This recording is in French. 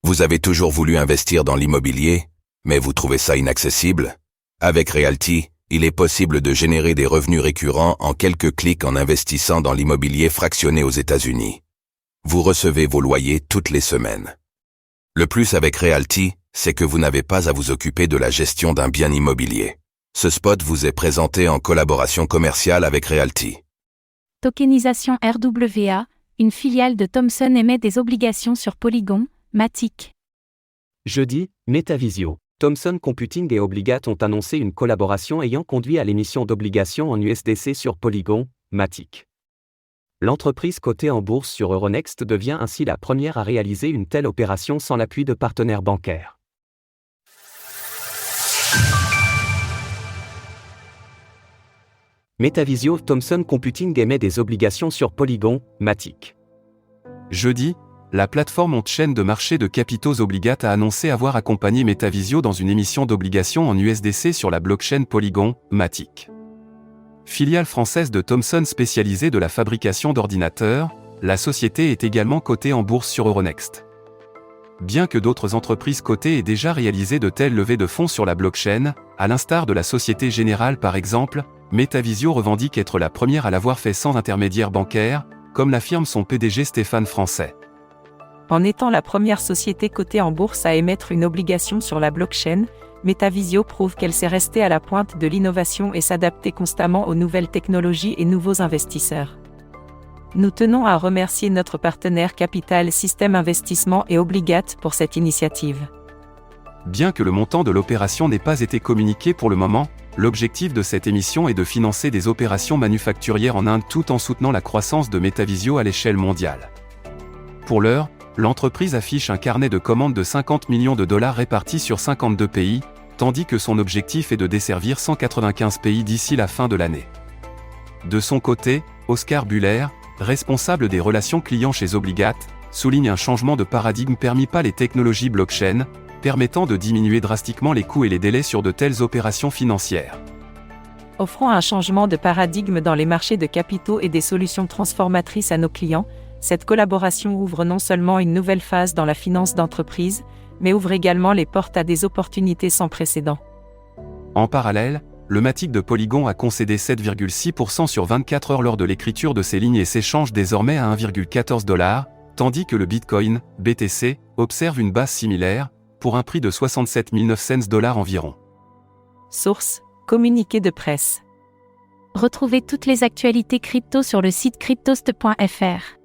Vous avez toujours voulu investir dans l'immobilier, mais vous trouvez ça inaccessible? Avec Realty, il est possible de générer des revenus récurrents en quelques clics en investissant dans l'immobilier fractionné aux États-Unis. Vous recevez vos loyers toutes les semaines. Le plus avec Realty, c'est que vous n'avez pas à vous occuper de la gestion d'un bien immobilier. Ce spot vous est présenté en collaboration commerciale avec Realty. Tokenisation RWA, une filiale de Thomson émet des obligations sur Polygon, Matic. Jeudi, Metavisio, Thomson Computing et Obligat ont annoncé une collaboration ayant conduit à l'émission d'obligations en USDC sur Polygon, Matic. L'entreprise cotée en bourse sur Euronext devient ainsi la première à réaliser une telle opération sans l'appui de partenaires bancaires. Metavisio, Thomson Computing émet des obligations sur Polygon, Matic. Jeudi, la plateforme on-chain de marché de capitaux Obligat a annoncé avoir accompagné Metavisio dans une émission d'obligations en USDC sur la blockchain Polygon, Matic. Filiale française de Thomson spécialisée de la fabrication d'ordinateurs, la société est également cotée en bourse sur Euronext. Bien que d'autres entreprises cotées aient déjà réalisé de telles levées de fonds sur la blockchain, à l'instar de la Société Générale par exemple, Metavisio revendique être la première à l'avoir fait sans intermédiaire bancaire, comme l'affirme son PDG Stéphane Francet. En étant la première société cotée en bourse à émettre une obligation sur la blockchain, Metavisio prouve qu'elle sait rester à la pointe de l'innovation et s'adapter constamment aux nouvelles technologies et nouveaux investisseurs. Nous tenons à remercier notre partenaire Capital System Investissement et Obligat pour cette initiative. Bien que le montant de l'opération n'ait pas été communiqué pour le moment, l'objectif de cette émission est de financer des opérations manufacturières en Inde tout en soutenant la croissance de Metavisio à l'échelle mondiale. Pour l'heure, l'entreprise affiche un carnet de commandes de 50 millions de dollars répartis sur 52 pays, tandis que son objectif est de desservir 195 pays d'ici la fin de l'année. De son côté, Oscar Buller, responsable des relations clients chez Obligat, souligne un changement de paradigme permis par les technologies blockchain, permettant de diminuer drastiquement les coûts et les délais sur de telles opérations financières. Offrant un changement de paradigme dans les marchés de capitaux et des solutions transformatrices à nos clients, cette collaboration ouvre non seulement une nouvelle phase dans la finance d'entreprise, mais ouvre également les portes à des opportunités sans précédent. En parallèle, le Matic de Polygon a concédé 7,6% sur 24 heures lors de l'écriture de ces lignes et s'échange désormais à 1,14 $, tandis que le Bitcoin, BTC, observe une base similaire, pour un prix de 67 900 $ environ. Source, communiqué de presse. Retrouvez toutes les actualités crypto sur le site cryptost.fr.